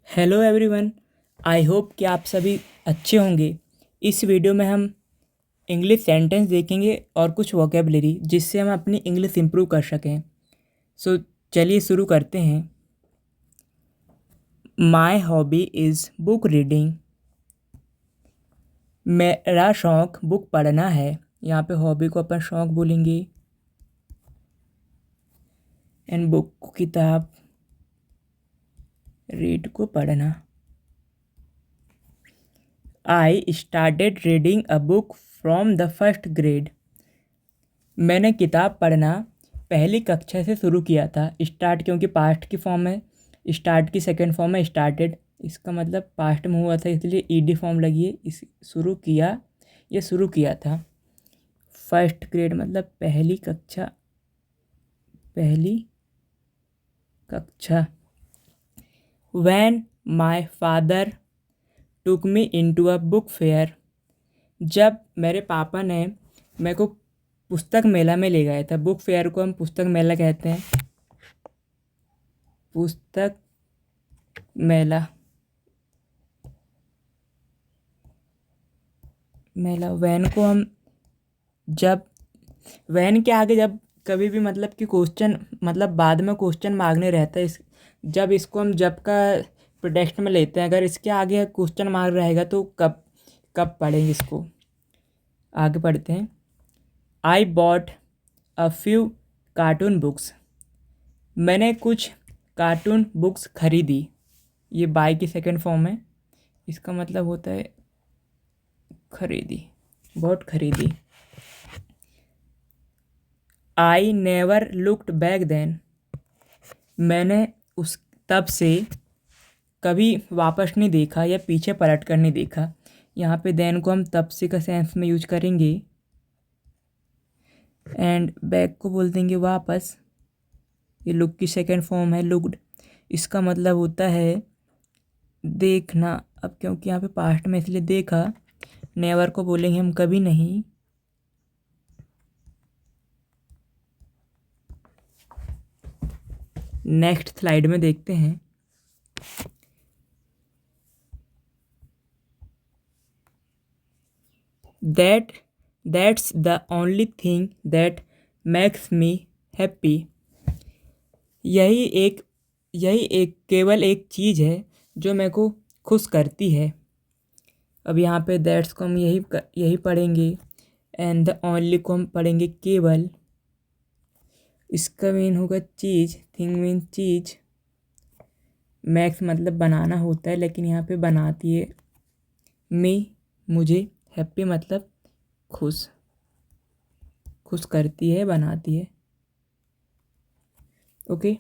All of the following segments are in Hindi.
Hello everyone. आई होप कि आप सभी अच्छे होंगे। इस वीडियो में हम इंग्लिश सेंटेंस देखेंगे और कुछ वोकेबलरी जिससे हम अपनी इंग्लिश इम्प्रूव कर सकें। सो चलिए शुरू करते हैं। My hobby is book reading. मेरा शौक़ बुक पढ़ना है। यहाँ पे हॉबी को अपन शौक़ बोलेंगे एंड बुक को किताब, रीड को पढ़ना। I started reading a book from the first grade. मैंने किताब पढ़ना पहली कक्षा से शुरू किया था। स्टार्ट क्योंकि पास्ट की फॉर्म है, स्टार्ट की सेकंड फॉर्म है स्टार्टेड, इसका मतलब पास्ट में हुआ था इसलिए ईडी फॉर्म लगी है। इस शुरू किया, ये शुरू किया था। फर्स्ट ग्रेड मतलब पहली कक्षा, पहली कक्षा। When my father took me into a book fair. जब मेरे पापा ने मेरे को पुस्तक मेला में ले गया था। बुक फेयर को हम पुस्तक मेला कहते हैं। पुस्तक मेला, मेला। वैन को हम जब वैन के आगे जब कभी भी मतलब कि क्वेश्चन मतलब बाद में क्वेश्चन मांगने रहता है, इस जब इसको हम जब का प्रोटेक्स्ट में लेते हैं। अगर इसके आगे क्वेश्चन मार्क रहेगा तो कब कब पढ़ेंगे इसको। आगे पढ़ते हैं। I bought a few cartoon books. मैंने कुछ कार्टून बुक्स खरीदी। ये बाय की सेकंड फॉर्म है, इसका मतलब होता है खरीदी, बहुत खरीदी। I never looked back then. मैंने उस तब से कभी वापस नहीं देखा या पीछे पलट कर नहीं देखा। यहाँ पे देन को हम तब से का सेंस में यूज करेंगे एंड बैक को बोल देंगे वापस। ये लुक की सेकंड फॉर्म है लुक्ड, इसका मतलब होता है देखना। अब क्योंकि यहाँ पे पास्ट में इसलिए देखा। नेवर को बोलेंगे हम कभी नहीं। नेक्स्ट स्लाइड में देखते हैं। That's the only thing that makes me happy. यही एक केवल एक चीज़ है जो मेरे को खुश करती है। अब यहाँ पे दैट्स को हम यही पढ़ेंगे एंड द ओनली को हम पढ़ेंगे केवल। इसका मीन होगा चीज़, थिंग मीन चीज़, मैक्स मतलब बनाना होता है लेकिन यहाँ पे बनाती है। मी मुझे, हैप्पी मतलब खुश, खुश करती है, बनाती है। Okay.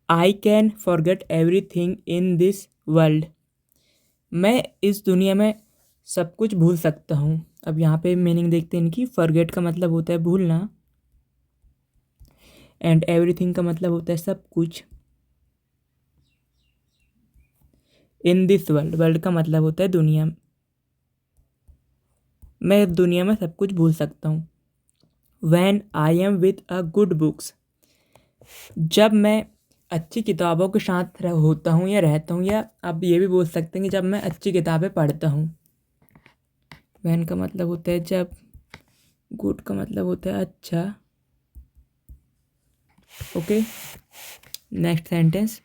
I can forget everything in this world. मैं इस दुनिया में सब कुछ भूल सकता हूँ। अब यहाँ पे मीनिंग देखते हैं इनकी। फॉरगेट का मतलब होता है भूलना एंड एवरीथिंग का मतलब होता है सब कुछ। इन दिस वर्ल्ड, वर्ल्ड का मतलब होता है दुनिया। मैं दुनिया में सब कुछ भूल सकता हूँ। When I am with a good books. जब मैं अच्छी किताबों के साथ होता हूँ या रहता हूँ, या आप ये भी बोल सकते हैं कि जब मैं अच्छी किताबें पढ़ता हूँ। व्हेन का मतलब होता है जब, गुड का मतलब होता है अच्छा। Okay. Next sentence.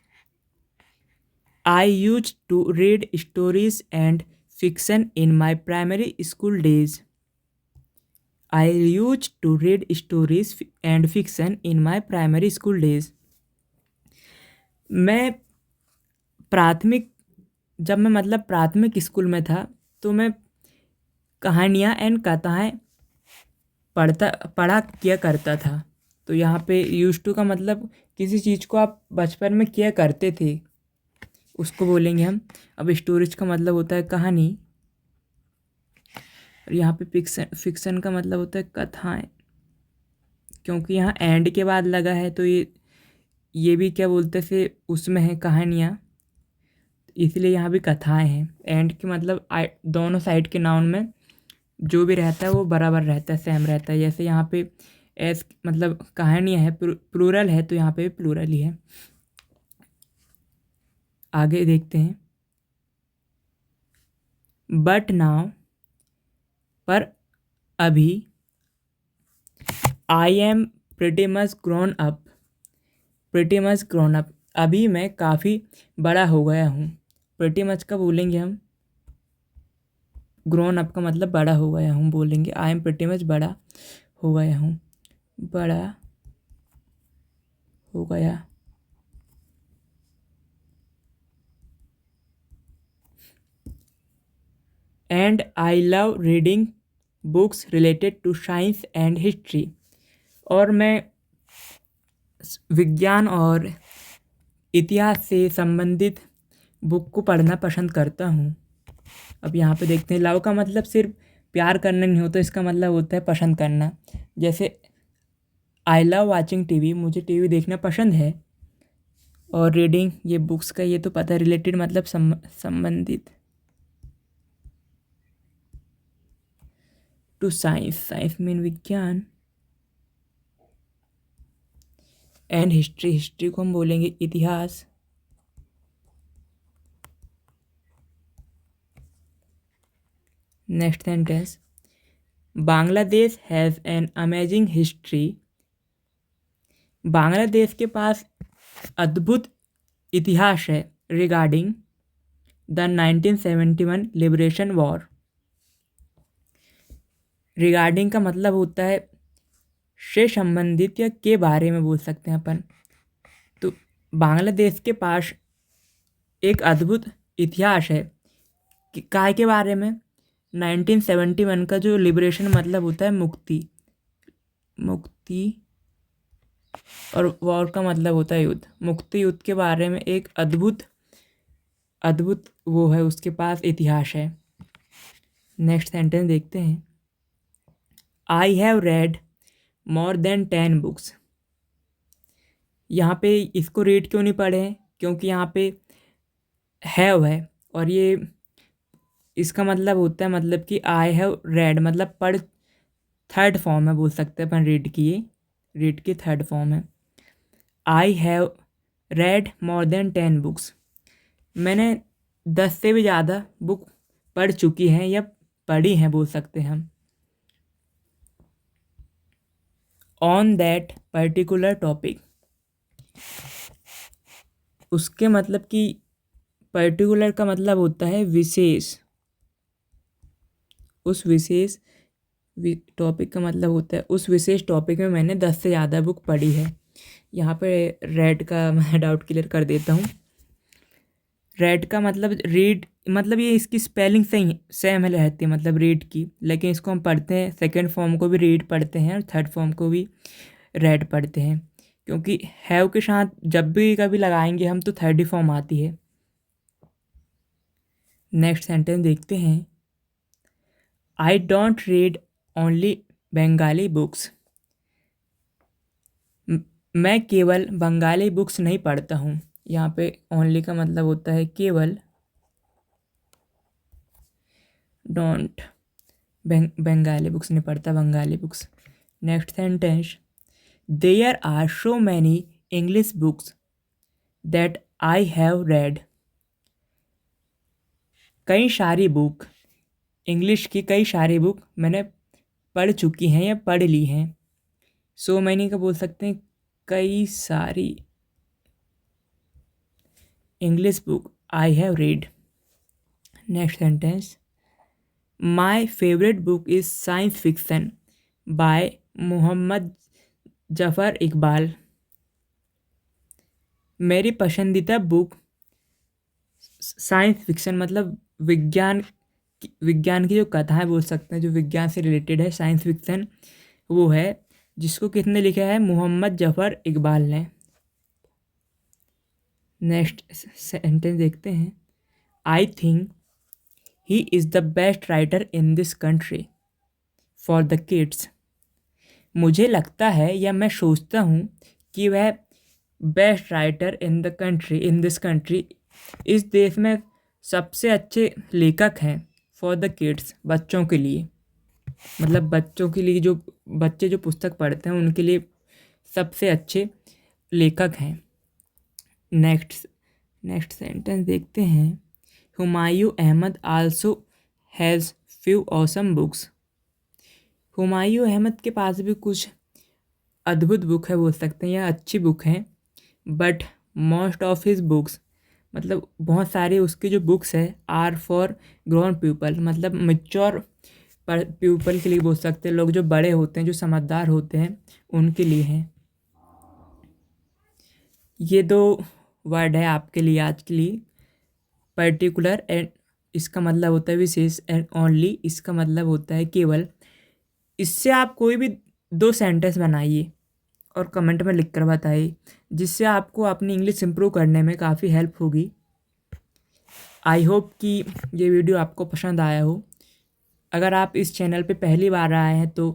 I use to read stories and fiction in my primary school days. I used to read stories and fiction in my primary school days. मैं प्राथमिक जब मैं मतलब प्राथमिक स्कूल में था तो मैं कहानियाँ एंड कथाएँ पढ़ा किया करता था। तो यहाँ पे यूज टू का मतलब किसी चीज़ को आप बचपन में किया करते थे उसको बोलेंगे हम। अब स्टोरीज का मतलब होता है कहानी, और यहाँ पे फिक्सन का मतलब होता है कथाएं। क्योंकि यहाँ एंड के बाद लगा है तो ये भी क्या बोलते थे उसमें है कहानियाँ, इसलिए यहाँ भी कथाएं हैं। एंड के मतलब दोनों साइड के नाउन में जो भी रहता है वो बराबर रहता है, सेम रहता है। जैसे यहाँ पे एस मतलब कहानियाँ है, प्लूरल है तो यहाँ पे भी प्लूरल ही है। आगे देखते हैं। बट नाउ, पर अभी, I am pretty much grown up, pretty much grown up, अभी मैं काफ़ी बड़ा हो गया हूँ। प्रिटी मच का बोलेंगे हम, ग्रोन अप का मतलब बड़ा हो गया हूँ बोलेंगे। आई एम प्रिटी मच बड़ा हो गया हूँ, बड़ा हो गया। And I love reading books related to science and history, और मैं विज्ञान और इतिहास से संबंधित बुक को पढ़ना पसंद करता हूँ। अब यहाँ पे देखते हैं, लव का मतलब सिर्फ प्यार करना नहीं होता, इसका मतलब होता है पसंद करना। जैसे आई लव वाचिंग टीवी, मुझे टीवी देखना पसंद है। और रीडिंग, ये बुक्स का ये तो पता है, रिलेटेड मतलब संबंधित। टू साइंस, साइंस मीन विज्ञान। एंड हिस्ट्री, हिस्ट्री को हम बोलेंगे इतिहास। Next sentence, Bangladesh has an amazing history, Bangladesh के पास अद्भुत इतिहास है। Regarding the 1971 liberation war, regarding का मतलब होता है से संबंधित या के बारे में बोल सकते हैं अपन। तो बांग्लादेश के पास एक अद्भुत इतिहास है काय के बारे में, 1971 का जो लिबरेशन मतलब होता है मुक्ति, मुक्ति, और वॉर का मतलब होता है युद्ध। मुक्ति युद्ध के बारे में एक अद्भुत अद्भुत वो है, उसके पास इतिहास है। नेक्स्ट सेंटेंस देखते हैं, आई have red more than 10 books, यहाँ पे इसको रीड क्यों नहीं पढ़े हैं, क्योंकि यहाँ पे हैव है, और ये इसका मतलब होता है मतलब कि आई हैव रेड मतलब पढ़, थर्ड फॉर्म है बोल सकते हैं अपन रीड की, ये रीड की थर्ड फॉर्म है। आई have red more than 10 books, मैंने 10 से भी ज़्यादा बुक पढ़ चुकी हैं या पढ़ी हैं बोल सकते हैं हम। ऑन दैट पर्टिकुलर टॉपिक, उसके मतलब कि पर्टिकुलर का मतलब होता है विशेष, उस विशेष टॉपिक का मतलब होता है उस विशेष टॉपिक में मैंने 10 से ज़्यादा बुक पढ़ी है। यहाँ पे रेड का मैं डाउट क्लियर कर देता हूँ। रेड का मतलब रीड, मतलब ये इसकी स्पेलिंग सही सेम है रहती है मतलब रीड की, लेकिन इसको हम पढ़ते हैं सेकंड फॉर्म को भी रीड पढ़ते हैं और थर्ड फॉर्म को भी रेड पढ़ते हैं, क्योंकि हैव के साथ जब भी कभी लगाएंगे हम तो थर्ड ही फॉर्म आती है। नेक्स्ट सेंटेंस देखते हैं, I don't read only Bengali books, मैं केवल बंगाली बुक्स नहीं पढ़ता हूँ। यहाँ पे ओनली का मतलब होता है केवल, डोंट बंगाली बुक्स नहीं पढ़ता, Bengali books. Next sentence, there are so many English books that I have read, कई सारी बुक, इंग्लिश की कई सारी बुक मैंने पढ़ चुकी हैं या पढ़ ली हैं। सो मैनी का बोल सकते हैं कई सारी English book I have read. Next sentence, my favourite book is science fiction by Mohammad Zafar Iqbal, मेरी पसंदीदा बुक साइंस फिक्सन मतलब विज्ञान की जो कथाएं बोल सकते हैं, जो विज्ञान से रिलेटेड है, साइंस फिक्सन वो है, जिसको किसने लिखा है, मोहम्मद जफ़र इकबाल ने। नेक्स्ट सेंटेंस देखते हैं, I think he is the best writer in this country for the kids, मुझे लगता है या मैं सोचता हूँ कि वह best writer in the country, in this country, इस देश में सबसे अच्छे लेखक हैं। फॉर द किड्स, बच्चों के लिए, मतलब बच्चों के लिए, जो बच्चे जो पुस्तक पढ़ते हैं उनके लिए सबसे अच्छे लेखक हैं। नेक्स्ट नेक्स्ट सेंटेंस देखते हैं। Humayun Ahmed also has few awesome books. Humayun Ahmed के पास भी कुछ अद्भुत बुक है बोल सकते हैं या अच्छी बुक हैं, but most of his books मतलब बहुत सारे उसके जो बुक्स है आर फॉर ग्रोन पीपल, मतलब मेच्योर पीपल के लिए बोल सकते हैं, लोग जो बड़े होते हैं जो समझदार होते हैं उनके लिए हैं। ये दो वर्ड है आपके लिए आज के लिए। पर्टिकुलर एंड इसका मतलब होता है विशेष, एंड ओनली इसका मतलब होता है केवल। इससे आप कोई भी दो सेंटेंस बनाइए और कमेंट में लिख कर बताइए, जिससे आपको अपनी इंग्लिश इम्प्रूव करने में काफ़ी हेल्प होगी। आई होप कि ये वीडियो आपको पसंद आया हो। अगर आप इस चैनल पे पहली बार आए हैं तो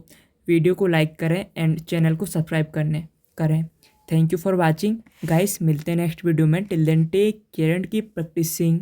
वीडियो को लाइक करें एंड चैनल को सब्सक्राइब करें। Thank you for watching guys, मिलते हैं नेक्स्ट वीडियो में। Till then take care and keep practising.